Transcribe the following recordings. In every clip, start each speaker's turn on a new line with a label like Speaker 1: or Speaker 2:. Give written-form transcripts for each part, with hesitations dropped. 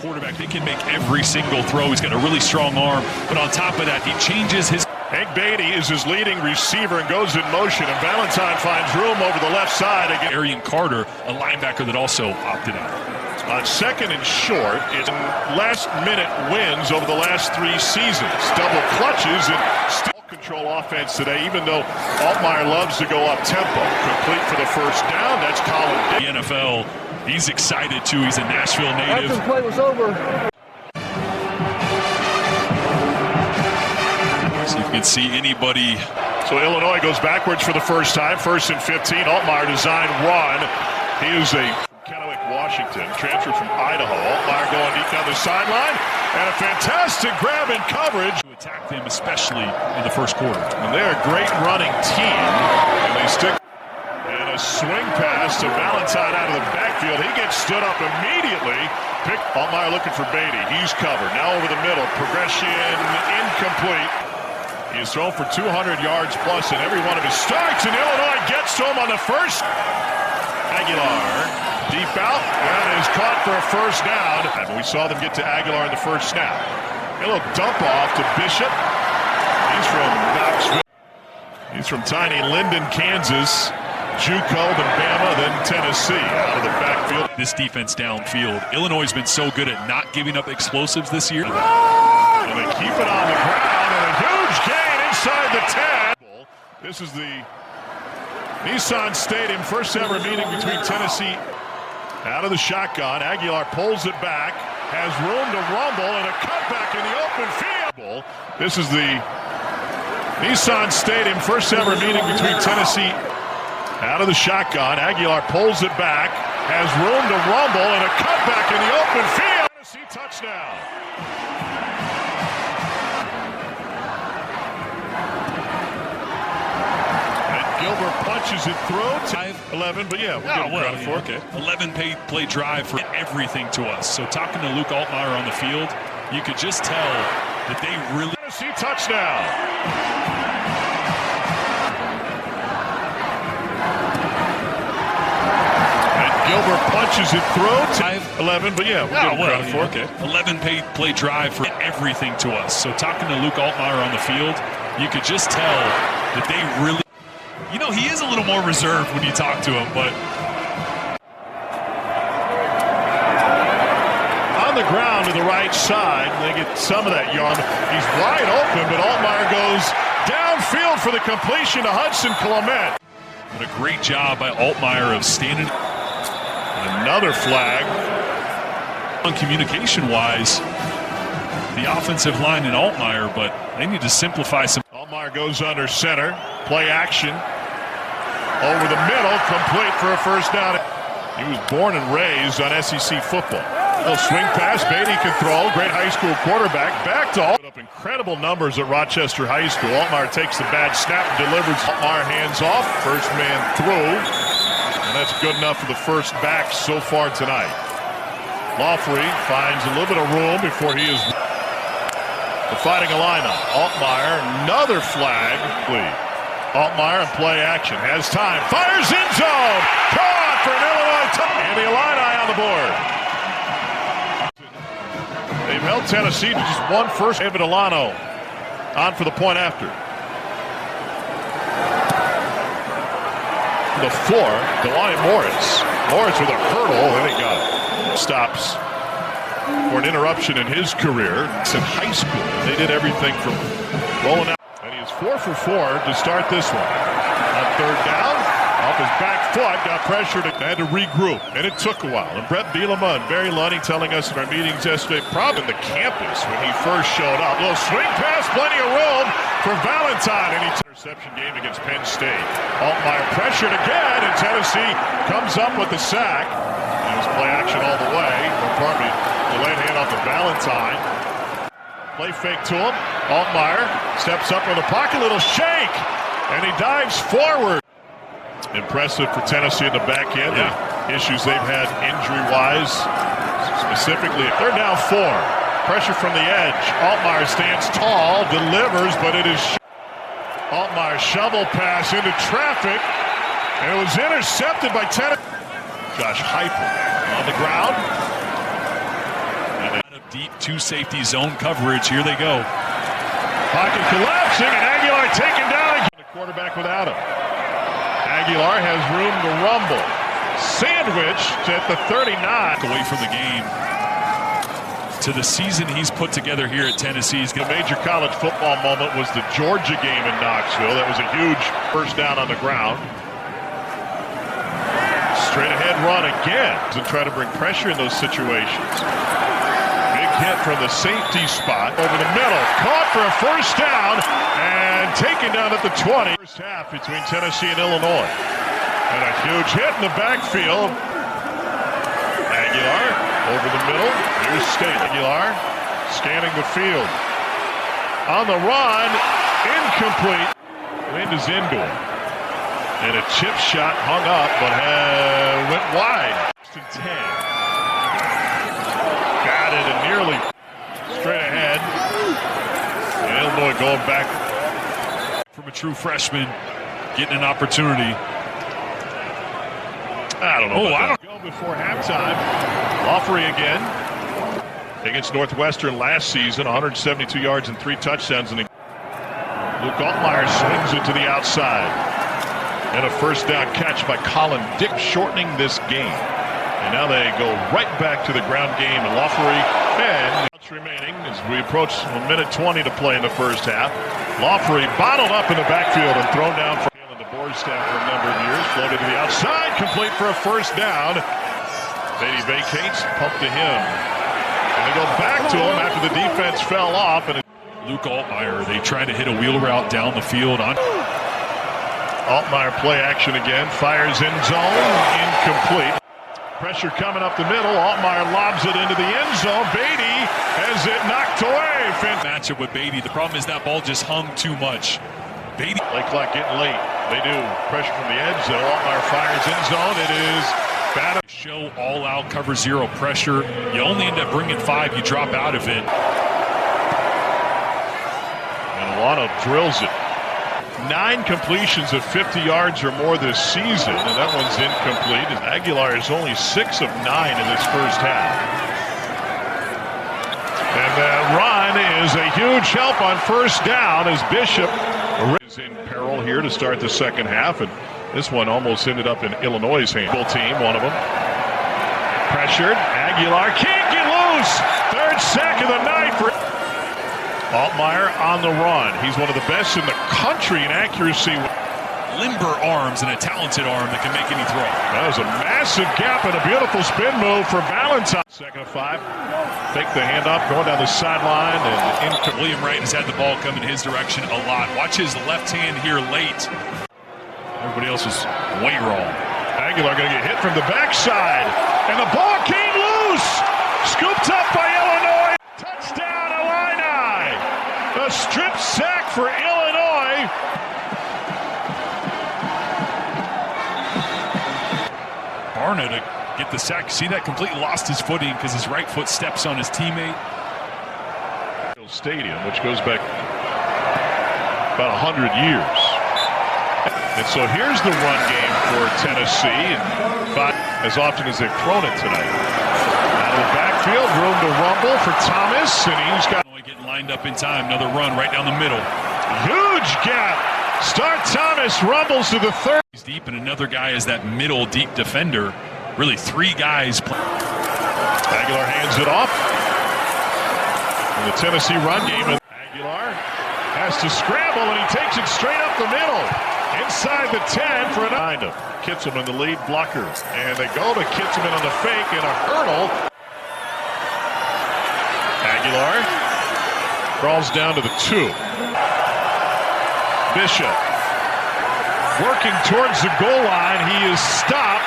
Speaker 1: quarterback. They can make every single throw. He's got a really strong arm, but on top of that, he changes his...
Speaker 2: Hank Beatty is his leading receiver and goes in motion, and Valentine finds room over the left side against
Speaker 1: Arian Carter, a linebacker that also opted out.
Speaker 2: On second and short, it's last-minute wins over the last 3 seasons. Double clutches and still control offense today, even though Altmaier loves to go up-tempo. Complete for the first down. That's Colin.
Speaker 1: The NFL, he's excited, too. He's a Nashville native.
Speaker 3: After the play was over.
Speaker 1: So you can see anybody.
Speaker 2: So Illinois goes backwards for the first time. 1st and 15. Altmaier design run. He is a Kennewick, Washington, transferred from Idaho. Altmaier going deep down the sideline, and a fantastic grab in coverage
Speaker 1: To attack them, especially in the first quarter.
Speaker 2: And they're a great running team, and they stick. And a swing pass to Valentine out of the backfield. He gets stood up immediately. Altmaier looking for Beatty. He's covered. Now over the middle. Progression incomplete. He has thrown for 200 yards plus in every one of his starts, and Illinois gets to him on the first. Aguilar deep out and is caught for a first down. And we saw them get to Aguilar in the first snap. A little dump off to Bishop. He's from Knoxville. He's from tiny Linden, Kansas. JUCO, then Bama, then Tennessee out of the backfield.
Speaker 1: This defense downfield. Illinois has been so good at not giving up explosives this year.
Speaker 2: And they keep it on the ground, and a huge gain inside the 10. This is the Nissan Stadium, first ever meeting between Tennessee. Out of the shotgun, Aguilar pulls it back, has room to rumble, and a cutback in the open field. This is the Nissan Stadium, first ever meeting between Tennessee. Out of the shotgun, Aguilar pulls it back, has room to rumble, and a cutback in the open field. Tennessee touchdown. Gilbert punches it through. 11, but yeah, we'll give him credit for it.
Speaker 1: Okay. 11-play drive for everything to us. So talking to Luke Altmaier on the field, you could just tell that they really...
Speaker 2: Tennessee touchdown. And Gilbert punches it through. 11, but yeah, we'll give him credit for it.
Speaker 1: Okay. 11-play drive for everything to us. So talking to Luke Altmaier on the field, you could just tell that they really... You know, he is a little more reserved when you talk to him, but...
Speaker 2: On the ground to the right side, they get some of that yard. He's wide open, but Altmaier goes downfield for the completion to Hudson Clement.
Speaker 1: But a great job by Altmaier of standing...
Speaker 2: Another flag.
Speaker 1: Communication-wise, the offensive line in Altmaier, but they need to simplify some...
Speaker 2: Altmaier goes under center, play action. Over the middle, complete for a first down. He was born and raised on SEC football. A little swing pass, Beatty can throw. Great high school quarterback. Back to up incredible numbers at Rochester High School. Altmaier takes the bad snap and delivers. Altmaier hands off. First man through. And that's good enough for the first back so far tonight. Lawfrey finds a little bit of room before he is the Fighting Illini. Altmaier, another flag. Altmaier in play action, has time, fires in zone, caught for an Illinois touchdown, and the Illini on the board. They've held Tennessee to just one first. David Alano on for the point after. The 4, Delani Morris. Morris with a hurdle, and he got it. Stops for an interruption in his career. It's in high school. They did everything from rolling out. 4 for 4 to start this one. On third down, off his back foot, got pressured, had to regroup, and it took a while. And Brett Bielema and Barry Lunny telling us in our meetings yesterday, probably on the campus when he first showed up. Little swing pass, plenty of room for Valentine, and he interception game against Penn State. Altmaier pressured again, and Tennessee comes up with the sack. And it was play action all the way. Pardon me, delayed hand off of Valentine. Play fake to him. Altmaier steps up in the pocket, little shake, and he dives forward. Impressive for Tennessee in the back end.
Speaker 1: Yeah.
Speaker 2: The issues they've had injury-wise, specifically. They're now 4. Pressure from the edge. Altmaier stands tall, delivers, but it is Altmaier shovel pass into traffic, and it was intercepted by Tennessee. Josh Heupel on the ground.
Speaker 1: Deep two safety zone coverage. Here they go.
Speaker 2: Pocket collapsing, and Aguilar taken down. The quarterback without him. Aguilar has room to rumble. Sandwiched at the 39.
Speaker 1: Away from the game. To the season he's put together here at Tennessee.
Speaker 2: The major college football moment was the Georgia game in Knoxville. That was a huge first down on the ground. Straight ahead run again to try to bring pressure in those situations. Big hit from the safety spot over the middle. Caught for a first down and taken down at the 20. First half between Tennessee and Illinois. And a huge hit in the backfield. Aguilar over the middle. Here's State. Aguilar scanning the field. On the run. Incomplete. Wind is into him. And a chip shot hung up, but went wide. 10. Got it and nearly straight ahead. And Illinois going back.
Speaker 1: From a true freshman, getting an opportunity.
Speaker 2: I don't know. I don't go before halftime. Lawfrey again against Northwestern last season, 172 yards and 3 touchdowns. And Luke Altmaier swings it to the outside. And a first down catch by Colin Dick, shortening this game. And now they go right back to the ground game. And Lawfrey and remaining as we approach a minute 20 to play in the first half. Lawfrey bottled up in the backfield and thrown down for the board staff for a number of years. Floated to the outside, complete for a first down. Beatty vacates, pump to him. And they go back to him after the defense fell off. And
Speaker 1: Luke Altmaier, they try to hit a wheel route down the field on.
Speaker 2: Altmaier play action again, fires in zone, incomplete. Pressure coming up the middle. Altmaier lobs it into the end zone. Beatty has it knocked away.
Speaker 1: Matchup with Beatty. The problem is that ball just hung too much. Beatty.
Speaker 2: Play clock getting late. They do. Pressure from the edge though. Altmaier fires in zone. It is bad.
Speaker 1: Show all out cover zero pressure. You only end up bringing 5. You drop out of it.
Speaker 2: And Alano drills it. 9 completions of 50 yards or more this season, and that one's incomplete. Aguilar is only 6 of 9 in this first half. And that run is a huge help on first down as Bishop is in peril here to start the second half, and this one almost ended up in Illinois' hand. Full team, one of them. Pressured. Aguilar can't get loose. 3rd sack of the night for Altmaier on the run. He's one of the best in the country in accuracy.
Speaker 1: Limber arms and a talented arm that can make any throw.
Speaker 2: That was a massive gap and a beautiful spin move for Valentine. 2nd and 5. Take the handoff, going down the sideline. And
Speaker 1: William Wright has had the ball come in his direction a lot. Watch his left hand here late. Everybody else is way wrong.
Speaker 2: Aguilar going to get hit from the backside. And the ball came loose. Scooped up by Illinois. Touchdown, Illini. A strip sack for Illinois.
Speaker 1: Barna to get the sack. See that? Completely lost his footing because his right foot steps on his teammate.
Speaker 2: Stadium, which goes back about 100 years. And so here's the run game for Tennessee, and as often as they've thrown it tonight. Out of the backfield, room to rumble for Thomas, and he's got
Speaker 1: getting lined up in time. Another run right down the middle.
Speaker 2: Huge gap. Start Thomas rumbles to the 30.
Speaker 1: He's deep, and another guy is that middle deep defender. Really 3 guys.
Speaker 2: Aguilar hands it off. In the Tennessee run game, Aguilar has to scramble, and he takes it straight up the middle. Inside the 10 for an behind him. Kitselman, the lead blocker. And they go to Kitselman on the fake and a hurdle. Aguilar crawls down to the 2. Bishop working towards the goal line. He is stopped.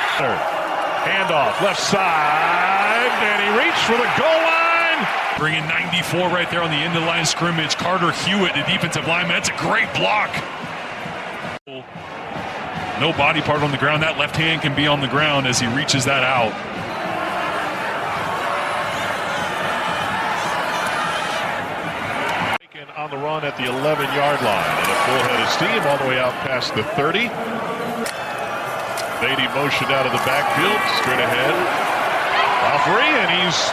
Speaker 2: Handoff left side, and he reached for the goal line.
Speaker 1: Bringing 94 right there on the end of the line of scrimmage. Carter Hewitt, the defensive lineman. That's a great block. No body part on the ground. That left hand can be on the ground as he reaches that out.
Speaker 2: On the run at the 11-yard line, and a full head of steam all the way out past the 30. Beatty motioned out of the backfield, straight ahead. Lawfrey, and he's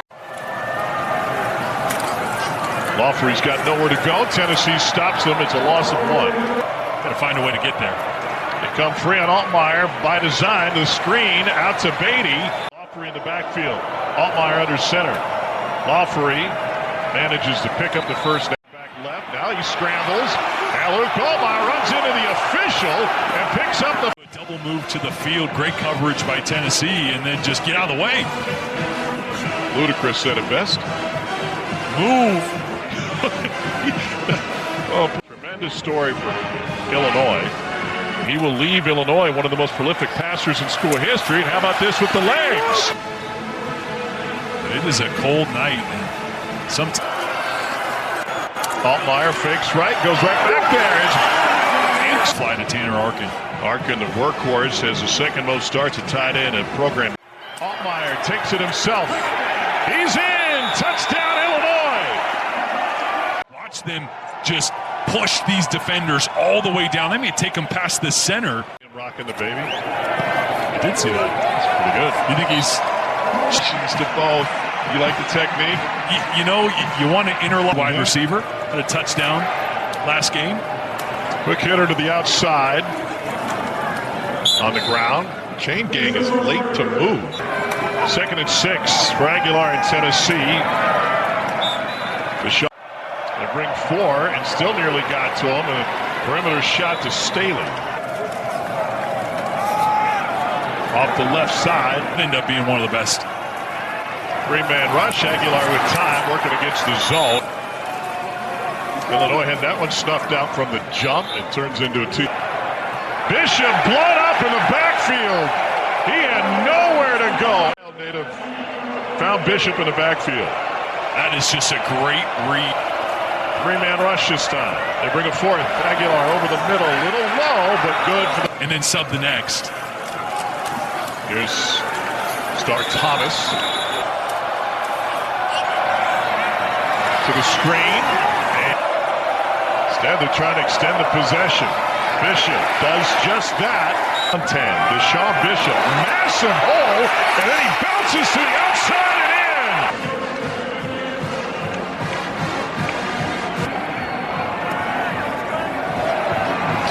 Speaker 2: Lawfrey's got nowhere to go. Tennessee stops them. It's a loss of 1.
Speaker 1: Got to find a way to get there.
Speaker 2: They come free on Altmaier by design. The screen out to Beatty. Lawfrey in the backfield. Altmaier under center. Lawfrey manages to pick up the first down. Back left. Now he scrambles. And Luke Altmaier runs into the official and picks up the
Speaker 1: double move to the field. Great coverage by Tennessee, and then just get out of the way.
Speaker 2: Ludicrous said it best.
Speaker 1: Move.
Speaker 2: Oh, tremendous story for Illinois. He will leave Illinois one of the most prolific passers in school history. And how about this with the legs?
Speaker 1: It is a cold night.
Speaker 2: Altmaier fakes right, goes right back there.
Speaker 1: It's fly to Tanner Arkin.
Speaker 2: Arkin, the workhorse, has the second most starts at tight end in program. Altmaier takes it himself. He's in! Touchdown, Illinois!
Speaker 1: Watch them just push these defenders all the way down. They may take them past the center.
Speaker 2: Rocking the baby.
Speaker 1: I did see that.
Speaker 2: That's pretty good.
Speaker 1: You think he's...
Speaker 2: She's to both. You like the technique?
Speaker 1: You know, you want to interlock wide receiver. Had a touchdown last game.
Speaker 2: Quick hitter to the outside. On the ground. Chain gang is late to move. 2nd and 6 for Aguilar in Tennessee. The shot. They bring 4 and still nearly got to him. And a perimeter shot to Staley. Off the left side.
Speaker 1: End up being one of the best.
Speaker 2: 3-man rush. Aguilar with time working against the zone. Illinois had that one snuffed out from the jump. It turns into a 2. Bishop blown up in the backfield. He had nowhere to go. Native found Bishop in the backfield.
Speaker 1: That is just a great read.
Speaker 2: 3-man rush this time. They bring a 4th. Aguilar over the middle. A little low, but good. For the
Speaker 1: and then sub the next.
Speaker 2: Here's Star Thomas. To the screen. And instead, they're trying to extend the possession. Bishop does just that. 10. Deshaun Bishop. Massive hole. And then he bounces to the outside and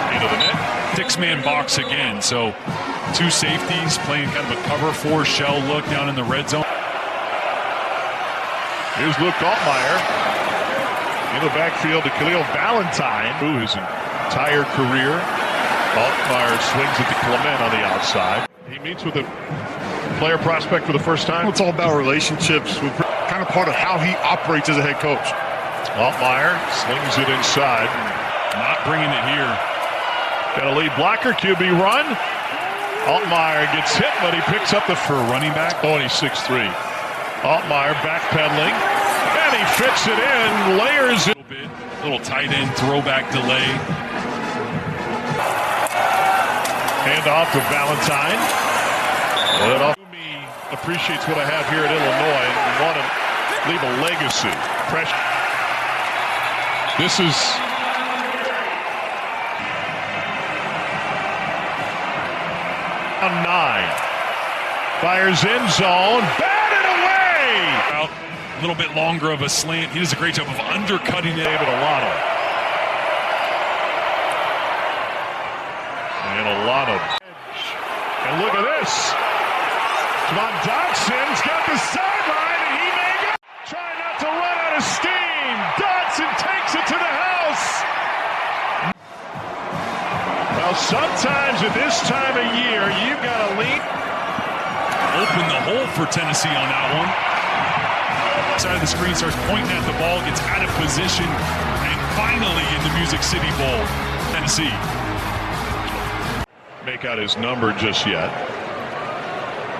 Speaker 2: in. Into the net.
Speaker 1: 6-man box again. So 2 safeties playing kind of a cover 4 shell look down in the red zone.
Speaker 2: Here's Luke Altmaier in the backfield to Khalil Valentine, who his entire career. Altmaier swings it to Clement on the outside. He meets with a player prospect for the first time.
Speaker 3: Well, it's all about relationships. With kind of part of how he operates as a head coach.
Speaker 2: Altmaier slings it inside.
Speaker 1: Not bringing it here.
Speaker 2: Got a lead blocker, QB run. Altmaier gets hit, but he picks up the
Speaker 1: for a running back.
Speaker 2: Oh, and he's 6'3". Altmaier backpedaling, and he fits it in, layers it.
Speaker 1: Little tight end throwback delay.
Speaker 2: Hand off to Valentine. Appreciates what I have here at Illinois and want to leave a legacy. Pressure. This is on 9. Fires end zone. Batted away.
Speaker 1: Out a little bit longer of a slant. He does a great job of undercutting it.
Speaker 2: David Alano. And Alano. And look at this. Javon Dodson's got the sideline, and he may go. Trying not to run out of steam. Dodson takes it to the house. Well, sometimes at this time of year, you've got to lead.
Speaker 1: Open the hole for Tennessee on that one. Side of the screen starts pointing at the ball, gets out of position, and finally in the Music City Bowl, Tennessee.
Speaker 2: Make out his number just yet.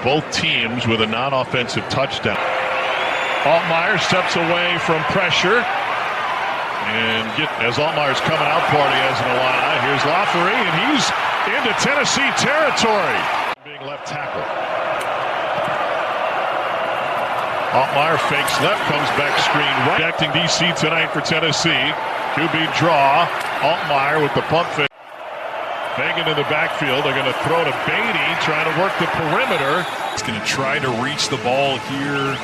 Speaker 2: Both teams with a non-offensive touchdown. Altmaier steps away from pressure. And as Altmaier's coming out party as an Illini, here's Lafferty, and he's into Tennessee territory. Being left tackle. Altmaier fakes left, comes back screen right. Acting DC tonight for Tennessee. QB draw. Altmaier with the pump fake. Fagan in the backfield. They're going to throw to Beatty, trying to work the perimeter.
Speaker 1: He's going to try to reach the ball here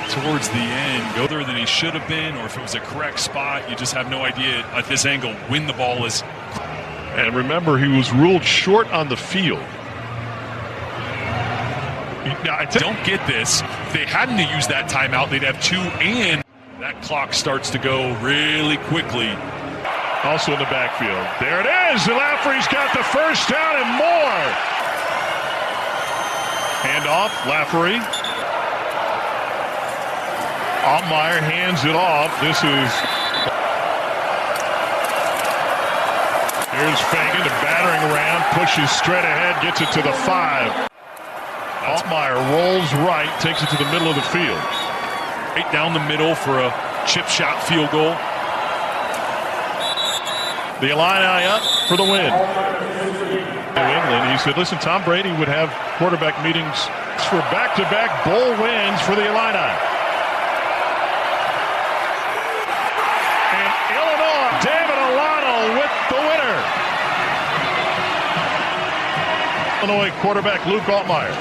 Speaker 1: towards the end, go there than he should have been, or if it was a correct spot, you just have no idea at this angle when the ball is.
Speaker 2: And remember, he was ruled short on the field.
Speaker 1: Don't get this. If they hadn't used that timeout, they'd have 2, and that clock starts to go really quickly.
Speaker 2: Also in the backfield. There it is. Lafferty's got the first down and more. Hand off, Lafferty. Altmaier hands it off. This is. Here's Fagan, the battering ram, pushes straight ahead, gets it to the 5. Altmaier rolls right, takes it to the middle of the field.
Speaker 1: Right down the middle for a chip shot field goal.
Speaker 2: The Illini up for the win. New England, he said, listen, Tom Brady would have quarterback meetings for back-to-back bowl wins for the Illini. And Illinois, David Alano with the winner. Illinois quarterback Luke Altmaier.